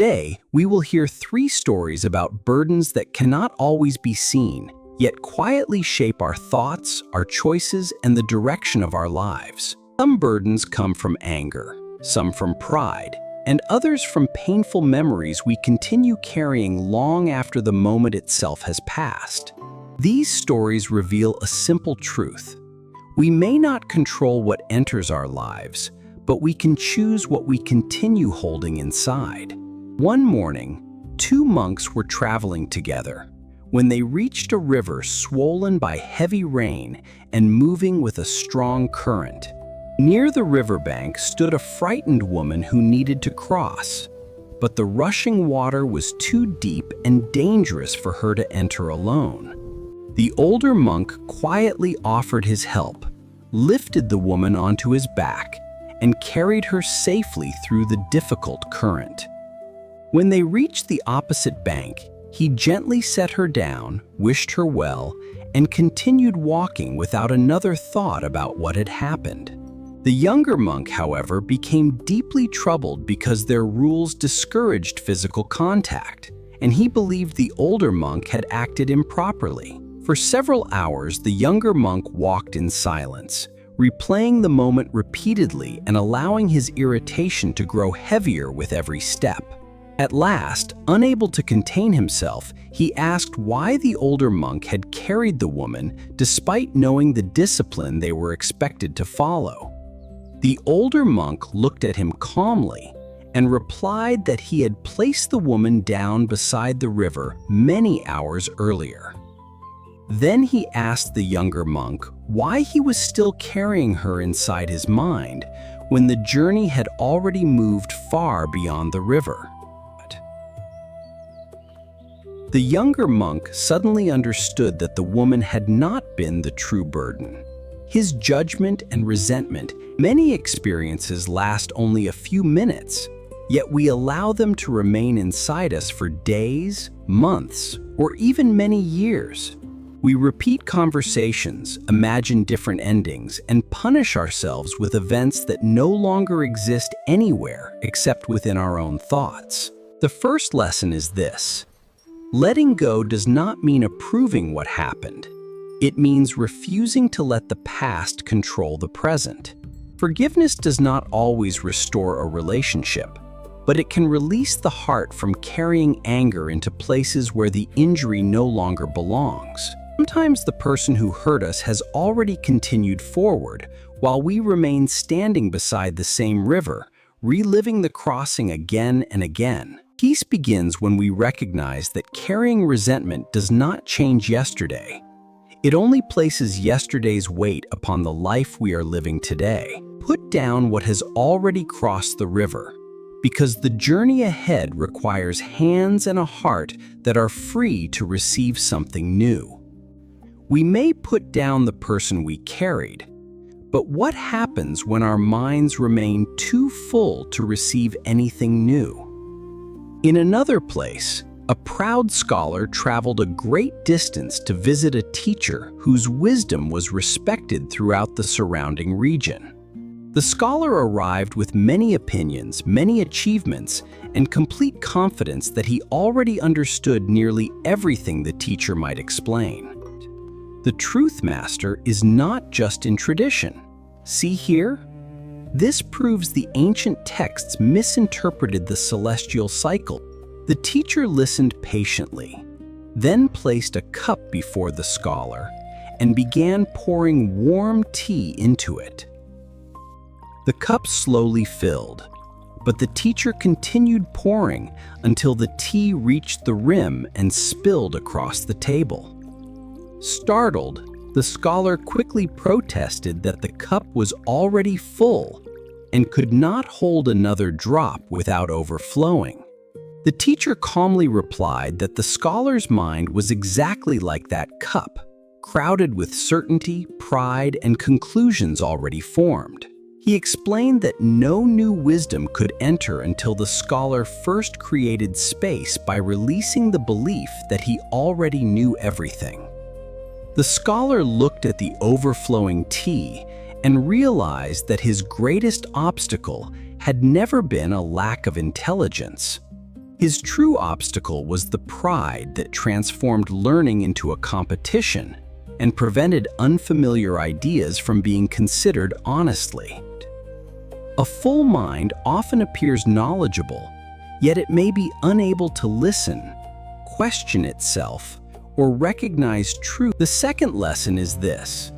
Today, we will hear 3 stories about burdens that cannot always be seen, yet quietly shape our thoughts, our choices, and the direction of our lives. Some burdens come from anger, some from pride, and others from painful memories we continue carrying long after the moment itself has passed. These stories reveal a simple truth. We may not control what enters our lives, but we can choose what we continue holding inside. One morning, 2 monks were traveling together when they reached a river swollen by heavy rain and moving with a strong current. Near the riverbank stood a frightened woman who needed to cross, but the rushing water was too deep and dangerous for her to enter alone. The older monk quietly offered his help, lifted the woman onto his back, and carried her safely through the difficult current. When they reached the opposite bank, he gently set her down, wished her well, and continued walking without another thought about what had happened. The younger monk, however, became deeply troubled because their rules discouraged physical contact, and he believed the older monk had acted improperly. For several hours, the younger monk walked in silence, replaying the moment repeatedly and allowing his irritation to grow heavier with every step. At last, unable to contain himself, he asked why the older monk had carried the woman despite knowing the discipline they were expected to follow. The older monk looked at him calmly and replied that he had placed the woman down beside the river many hours earlier. Then he asked the younger monk why he was still carrying her inside his mind when the journey had already moved far beyond the river. The younger monk suddenly understood that the woman had not been the true burden. His judgment and resentment. Many experiences last only a few minutes, yet we allow them to remain inside us for days, months, or even many years. We repeat conversations, imagine different endings, and punish ourselves with events that no longer exist anywhere except within our own thoughts. The first lesson is this: letting go does not mean approving what happened. It means refusing to let the past control the present. Forgiveness does not always restore a relationship, but it can release the heart from carrying anger into places where the injury no longer belongs. Sometimes the person who hurt us has already continued forward, while we remain standing beside the same river, reliving the crossing again and again. Peace begins when we recognize that carrying resentment does not change yesterday. It only places yesterday's weight upon the life we are living today. Put down what has already crossed the river, because the journey ahead requires hands and a heart that are free to receive something new. We may put down the person we carried, but what happens when our minds remain too full to receive anything new? In another place, a proud scholar traveled a great distance to visit a teacher whose wisdom was respected throughout the surrounding region. The scholar arrived with many opinions, many achievements, and complete confidence that he already understood nearly everything the teacher might explain. The truth, master, is not just in tradition. See here? This proves the ancient texts misinterpreted the celestial cycle. The teacher listened patiently, then placed a cup before the scholar and began pouring warm tea into it. The cup slowly filled, but the teacher continued pouring until the tea reached the rim and spilled across the table. Startled, the scholar quickly protested that the cup was already full and could not hold another drop without overflowing. The teacher calmly replied that the scholar's mind was exactly like that cup, crowded with certainty, pride, and conclusions already formed. He explained that no new wisdom could enter until the scholar first created space by releasing the belief that he already knew everything. The scholar looked at the overflowing tea and realized that his greatest obstacle had never been a lack of intelligence. His true obstacle was the pride that transformed learning into a competition and prevented unfamiliar ideas from being considered honestly. A full mind often appears knowledgeable, yet it may be unable to listen, question itself, or recognize truth. The second lesson is this: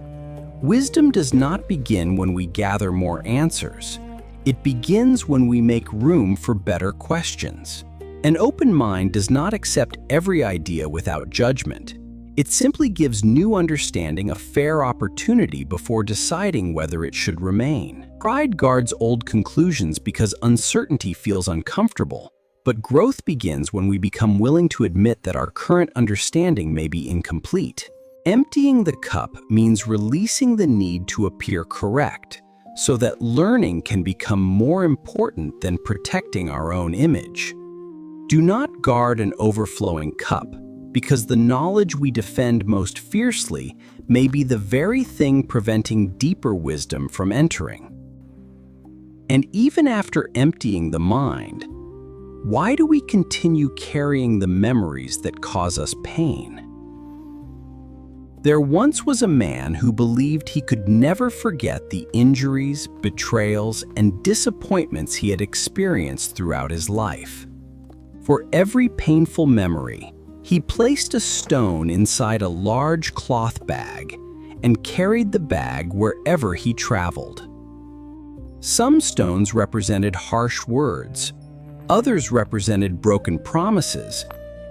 wisdom does not begin when we gather more answers. It begins when we make room for better questions. An open mind does not accept every idea without judgment. It simply gives new understanding a fair opportunity before deciding whether it should remain. Pride guards old conclusions because uncertainty feels uncomfortable, but growth begins when we become willing to admit that our current understanding may be incomplete. Emptying the cup means releasing the need to appear correct, so that learning can become more important than protecting our own image. Do not guard an overflowing cup, because the knowledge we defend most fiercely may be the very thing preventing deeper wisdom from entering. And even after emptying the mind, why do we continue carrying the memories that cause us pain? There once was a man who believed he could never forget the injuries, betrayals, and disappointments he had experienced throughout his life. For every painful memory, he placed a stone inside a large cloth bag and carried the bag wherever he traveled. Some stones represented harsh words, others represented broken promises,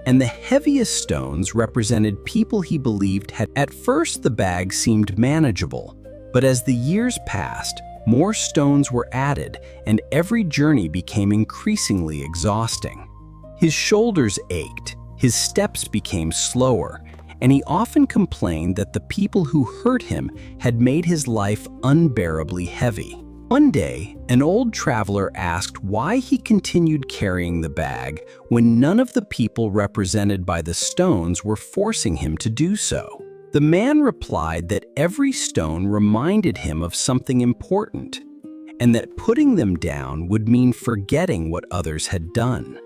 and the heaviest stones represented people he believed had. At first, the bag seemed manageable, but as the years passed, more stones were added, and every journey became increasingly exhausting. His shoulders ached, his steps became slower, and he often complained that the people who hurt him had made his life unbearably heavy. One day, an old traveler asked why he continued carrying the bag when none of the people represented by the stones were forcing him to do so. The man replied that every stone reminded him of something important, and that putting them down would mean forgetting what others had done.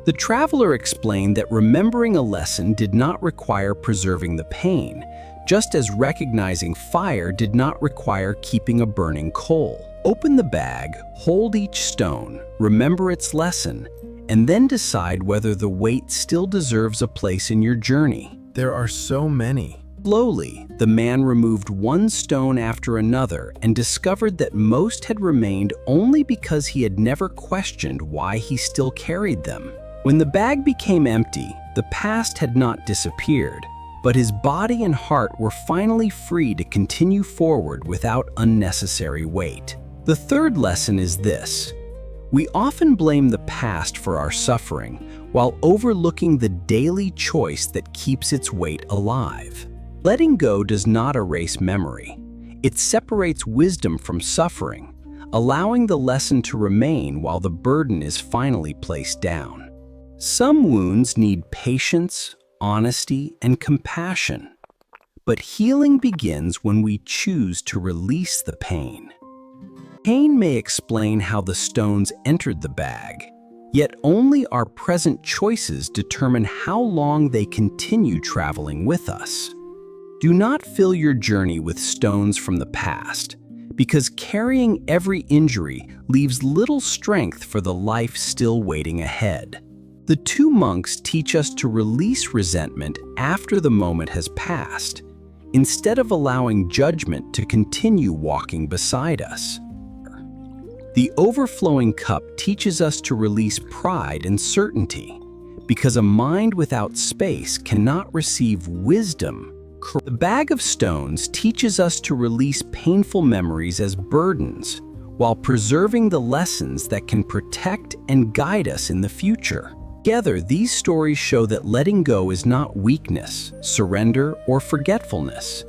The traveler explained that remembering a lesson did not require preserving the pain, just as recognizing fire did not require keeping a burning coal. Open the bag, hold each stone, remember its lesson, and then decide whether the weight still deserves a place in your journey. There are so many. Slowly, the man removed one stone after another and discovered that most had remained only because he had never questioned why he still carried them. When the bag became empty, the past had not disappeared, but his body and heart were finally free to continue forward without unnecessary weight. The third lesson is this: we often blame the past for our suffering, while overlooking the daily choice that keeps its weight alive. Letting go does not erase memory. It separates wisdom from suffering, allowing the lesson to remain while the burden is finally placed down. Some wounds need patience, honesty, and compassion, but healing begins when we choose to release the pain. Pain may explain how the stones entered the bag, yet only our present choices determine how long they continue traveling with us. Do not fill your journey with stones from the past, because carrying every injury leaves little strength for the life still waiting ahead. The two monks teach us to release resentment after the moment has passed, instead of allowing judgment to continue walking beside us. The overflowing cup teaches us to release pride and certainty, because a mind without space cannot receive wisdom. The bag of stones teaches us to release painful memories as burdens, while preserving the lessons that can protect and guide us in the future. Together, these stories show that letting go is not weakness, surrender, or forgetfulness.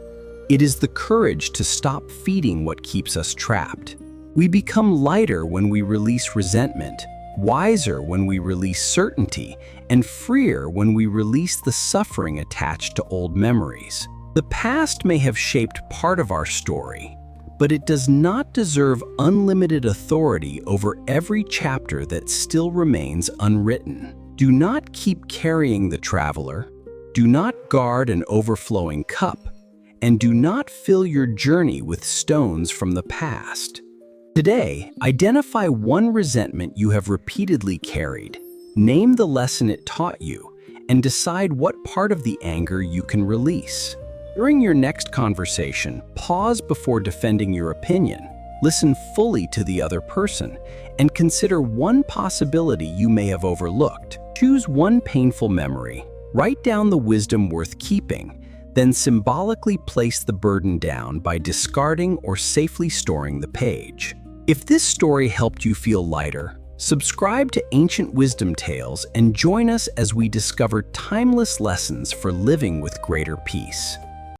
It is the courage to stop feeding what keeps us trapped. We become lighter when we release resentment, wiser when we release certainty, and freer when we release the suffering attached to old memories. The past may have shaped part of our story, but it does not deserve unlimited authority over every chapter that still remains unwritten. Do not keep carrying the traveler, do not guard an overflowing cup, and do not fill your journey with stones from the past. Today, identify one resentment you have repeatedly carried, name the lesson it taught you, and decide what part of the anger you can release. During your next conversation, pause before defending your opinion, listen fully to the other person, and consider one possibility you may have overlooked. Choose one painful memory, write down the wisdom worth keeping, then symbolically place the burden down by discarding or safely storing the page. If this story helped you feel lighter, subscribe to Ancient Wisdom Tales and join us as we discover timeless lessons for living with greater peace.